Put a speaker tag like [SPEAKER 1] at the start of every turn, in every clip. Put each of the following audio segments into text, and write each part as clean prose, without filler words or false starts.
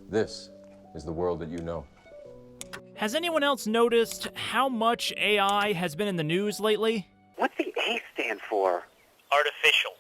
[SPEAKER 1] This is the world that you know.
[SPEAKER 2] Has anyone else noticed how much AI has been in the news lately?
[SPEAKER 3] What's the A stand for?
[SPEAKER 4] Artificial.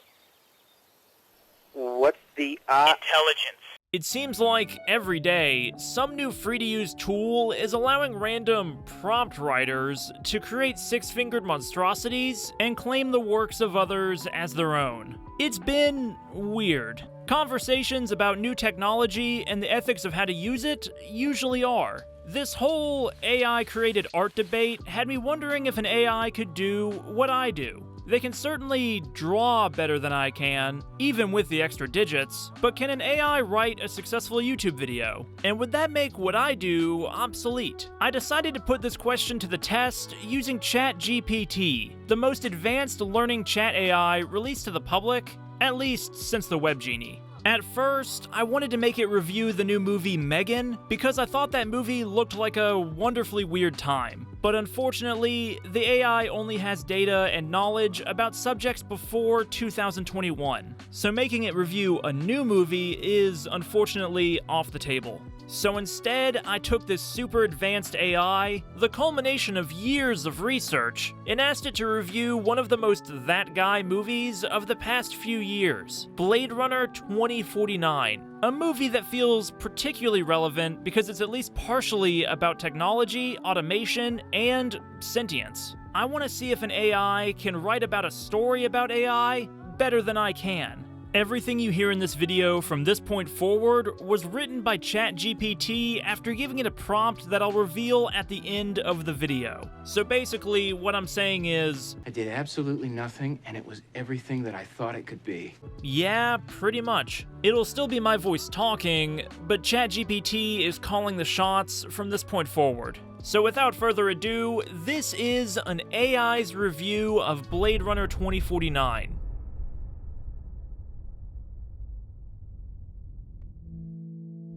[SPEAKER 3] What's the
[SPEAKER 4] Intelligence.
[SPEAKER 2] It seems like every day, some new free-to-use tool is allowing random prompt writers to create six-fingered monstrosities and claim the works of others as their own. It's been weird. Conversations about new technology and the ethics of how to use it usually are. This whole AI-created art debate had me wondering if an AI could do what I do. They can certainly draw better than I can, even with the extra digits, but can an AI write a successful YouTube video? And would that make what I do obsolete? I decided to put this question to the test using ChatGPT, the most advanced learning chat AI released to the public, at least since the Web Genie. At first, I wanted to make it review the new movie Megan because I thought that movie looked like a wonderfully weird time. But unfortunately, the AI only has data and knowledge about subjects before 2021, so making it review a new movie is unfortunately off the table. So instead, I took this super advanced AI, the culmination of years of research, and asked it to review one of the most that guy movies of the past few years, Blade Runner 2049. A movie that feels particularly relevant because it's at least partially about technology, automation, and sentience. I want to see if an AI can write about a story about AI better than I can. Everything you hear in this video from this point forward was written by ChatGPT after giving it a prompt that I'll reveal at the end of the video. So basically, what I'm saying is,
[SPEAKER 5] I did absolutely nothing, and it was everything that I thought it could be.
[SPEAKER 2] yeah, pretty much. It'll still be my voice talking, but ChatGPT is calling the shots from this point forward. So without further ado, this is an AI's review of Blade Runner 2049.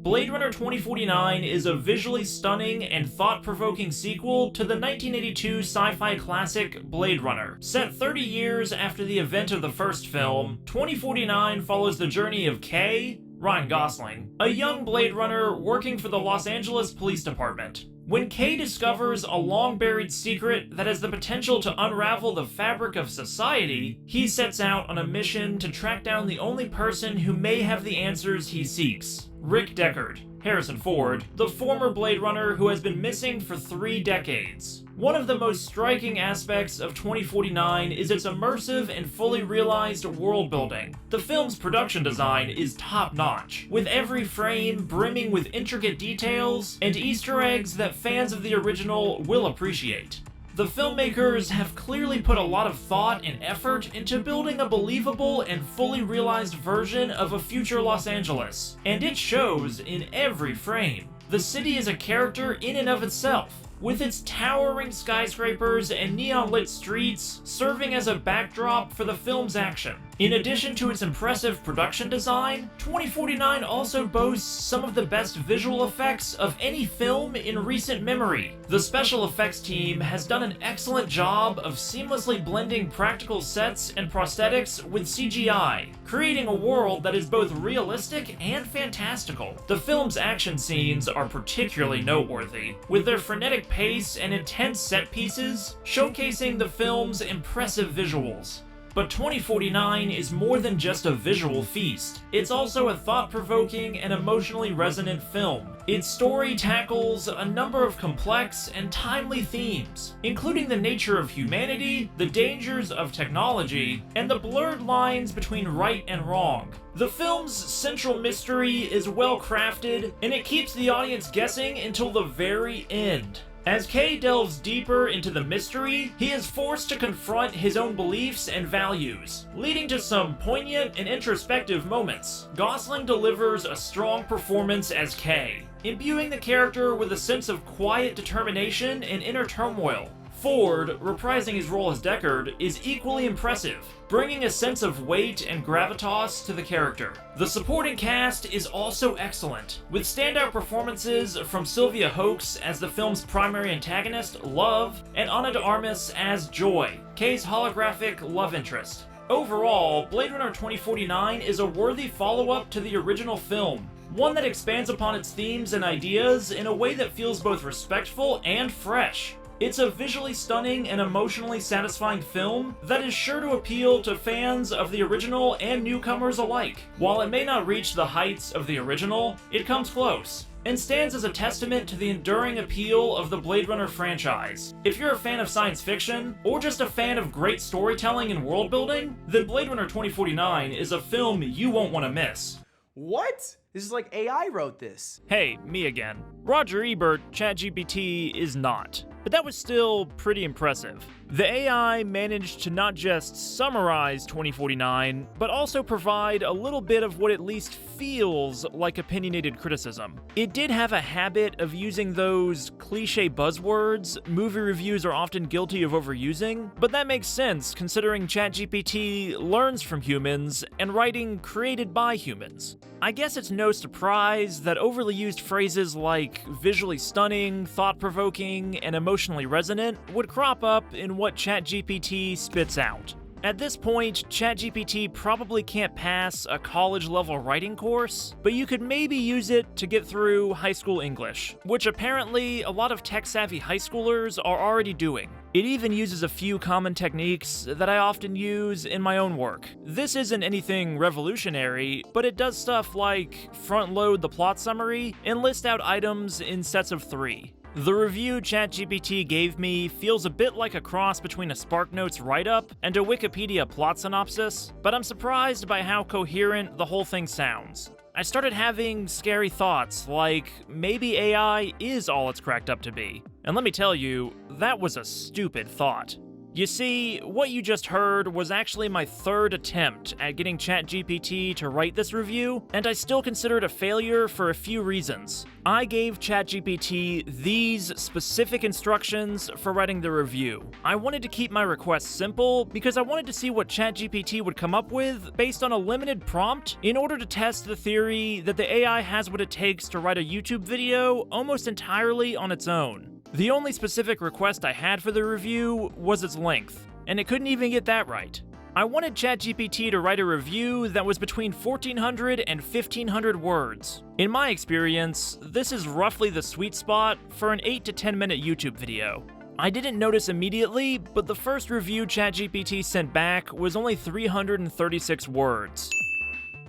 [SPEAKER 2] Blade Runner 2049 is a visually stunning and thought-provoking sequel to the 1982 sci-fi classic Blade Runner. Set 30 years after the event of the first film, 2049 follows the journey of Kay, Ryan Gosling, a young Blade Runner working for the Los Angeles Police Department. When Kay discovers a long-buried secret that has the potential to unravel the fabric of society, he sets out on a mission to track down the only person who may have the answers he seeks. Rick Deckard, Harrison Ford, the former Blade Runner who has been missing for 3 decades. One of the most striking aspects of 2049 is its immersive and fully realized world building. The film's production design is top-notch, with every frame brimming with intricate details and Easter eggs that fans of the original will appreciate. The filmmakers have clearly put a lot of thought and effort into building a believable and fully realized version of a future Los Angeles, and it shows in every frame. The city is a character in and of itself, with its towering skyscrapers and neon-lit streets serving as a backdrop for the film's action. In addition to its impressive production design, 2049 also boasts some of the best visual effects of any film in recent memory. The special effects team has done an excellent job of seamlessly blending practical sets and prosthetics with CGI, creating a world that is both realistic and fantastical. The film's action scenes are particularly noteworthy, with their frenetic pace and intense set pieces showcasing the film's impressive visuals. But 2049 is more than just a visual feast. It's also a thought-provoking and emotionally resonant film. Its story tackles a number of complex and timely themes, including the nature of humanity, the dangers of technology, and the blurred lines between right and wrong. The film's central mystery is well crafted, and it keeps the audience guessing until the very end. As Kay delves deeper into the mystery, he is forced to confront his own beliefs and values, leading to some poignant and introspective moments. Gosling delivers a strong performance as Kay, imbuing the character with a sense of quiet determination and inner turmoil. Ford, reprising his role as Deckard, is equally impressive, bringing a sense of weight and gravitas to the character. The supporting cast is also excellent, with standout performances from Sylvia Hoeks as the film's primary antagonist, Love, and Ana de Armas as Joy, Kay's holographic love interest. Overall, Blade Runner 2049 is a worthy follow-up to the original film. one that expands upon its themes and ideas in a way that feels both respectful and fresh. It's a visually stunning and emotionally satisfying film that is sure to appeal to fans of the original and newcomers alike. While it may not reach the heights of the original, it comes close, and stands as a testament to the enduring appeal of the Blade Runner franchise. If you're a fan of science fiction, or just a fan of great storytelling and world building, then Blade Runner 2049 is a film you won't want to miss.
[SPEAKER 6] What? This is like AI wrote this.
[SPEAKER 2] Hey, me again. Roger Ebert, ChatGPT is not. But that was still pretty impressive. The AI managed to not just summarize 2049, but also provide a little bit of what at least feels like opinionated criticism. It did have a habit of using those cliche buzzwords movie reviews are often guilty of overusing, but that makes sense considering ChatGPT learns from humans and writing created by humans. I guess it's no surprise that overly used phrases like visually stunning, thought-provoking, and emotionally resonant would crop up in what ChatGPT spits out. At this point, ChatGPT probably can't pass a college-level writing course, but you could maybe use it to get through high school English, which apparently a lot of tech-savvy high schoolers are already doing. It even uses a few common techniques that I often use in my own work. This isn't anything revolutionary, but it does stuff like front-load the plot summary and list out items in sets of 3. The review ChatGPT gave me feels a bit like a cross between a SparkNotes write-up and a Wikipedia plot synopsis, but I'm surprised by how coherent the whole thing sounds. I started having scary thoughts like maybe AI is all it's cracked up to be. And let me tell you, that was a stupid thought. You see, what you just heard was actually my 3rd attempt at getting ChatGPT to write this review, and I still consider it a failure for a few reasons. I gave ChatGPT these specific instructions for writing the review. I wanted to keep my request simple because I wanted to see what ChatGPT would come up with based on a limited prompt in order to test the theory that the AI has what it takes to write a YouTube video almost entirely on its own. The only specific request I had for the review was its length, and it couldn't even get that right. I wanted ChatGPT to write a review that was between 1,400 and 1,500 words. In my experience, this is roughly the sweet spot for an 8 to 10 minute YouTube video. I didn't notice immediately, but the first review ChatGPT sent back was only 336 words.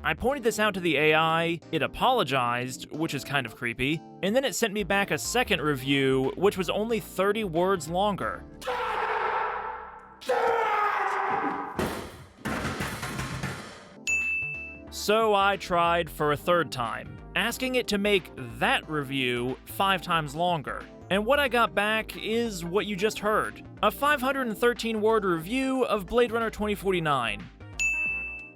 [SPEAKER 2] I pointed this out to the AI, it apologized, which is kind of creepy, and then it sent me back a second review, which was only 30 words longer. So I tried for a 3rd time, asking it to make that review 5 times longer. And what I got back is what you just heard, a 513-word review of Blade Runner 2049.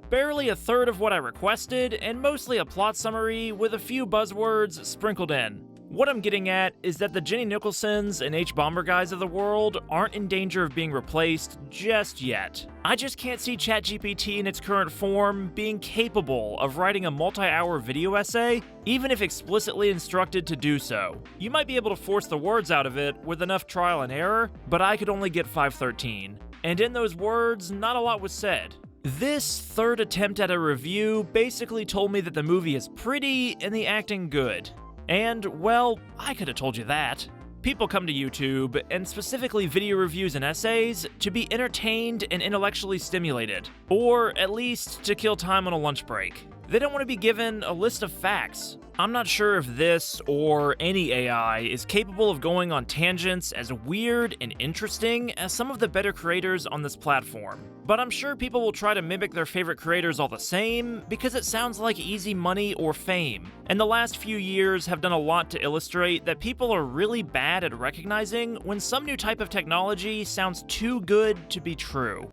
[SPEAKER 2] Barely a third of what I requested, and mostly a plot summary with a few buzzwords sprinkled in. What I'm getting at is that the Jenny Nicholsons and H. Bomber guys of the world aren't in danger of being replaced just yet. I just can't see ChatGPT in its current form being capable of writing a multi-hour video essay, even if explicitly instructed to do so. You might be able to force the words out of it with enough trial and error, but I could only get 513. And in those words, not a lot was said. This 3rd attempt at a review basically told me that the movie is pretty and the acting good. And, well, I could have told you that. People come to YouTube, and specifically video reviews and essays, to be entertained and intellectually stimulated, or at least to kill time on a lunch break. They don't want to be given a list of facts. I'm not sure if this or any AI is capable of going on tangents as weird and interesting as some of the better creators on this platform. But I'm sure people will try to mimic their favorite creators all the same because it sounds like easy money or fame. And the last few years have done a lot to illustrate that people are really bad at recognizing when some new type of technology sounds too good to be true.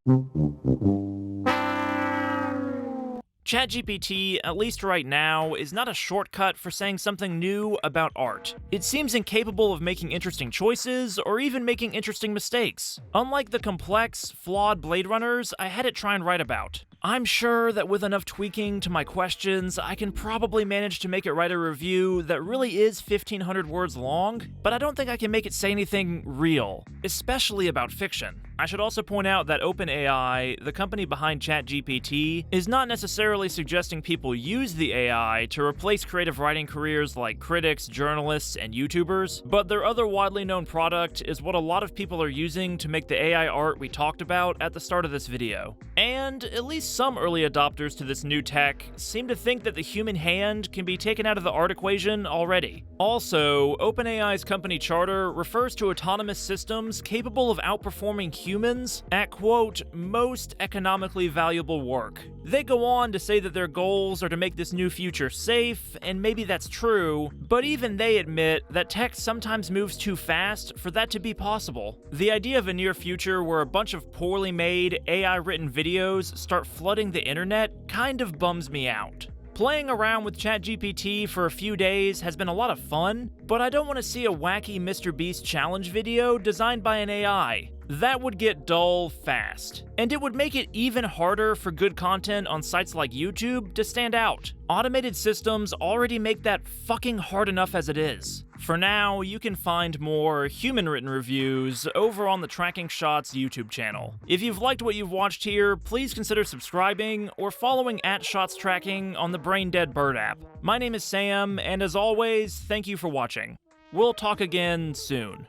[SPEAKER 2] ChatGPT, at least right now, is not a shortcut for saying something new about art. It seems incapable of making interesting choices, or even making interesting mistakes, unlike the complex, flawed Blade Runners I had it try and write about. I'm sure that with enough tweaking to my questions, I can probably manage to make it write a review that really is 1,500 words long, but I don't think I can make it say anything real, especially about fiction. I should also point out that OpenAI, the company behind ChatGPT, is not necessarily suggesting people use the AI to replace creative writing careers like critics, journalists, and YouTubers, but their other widely known product is what a lot of people are using to make the AI art we talked about at the start of this video. And at least some early adopters to this new tech seem to think that the human hand can be taken out of the art equation already. Also, OpenAI's company charter refers to autonomous systems capable of outperforming humans at, quote, most economically valuable work. They go on to say that their goals are to make this new future safe, and maybe that's true, but even they admit that tech sometimes moves too fast for that to be possible. The idea of a near future where a bunch of poorly made, AI-written videos start flooding the internet kind of bums me out. Playing around with ChatGPT for a few days has been a lot of fun, but I don't want to see a wacky MrBeast challenge video designed by an AI. That would get dull fast, and it would make it even harder for good content on sites like YouTube to stand out. Automated systems already make that fucking hard enough as it is. For now, you can find more human-written reviews over on the Tracking Shots YouTube channel. If you've liked what you've watched here, please consider subscribing or following @ShotsTracking on the Brain Dead Bird app. My name is Sam, and as always, thank you for watching. We'll talk again soon.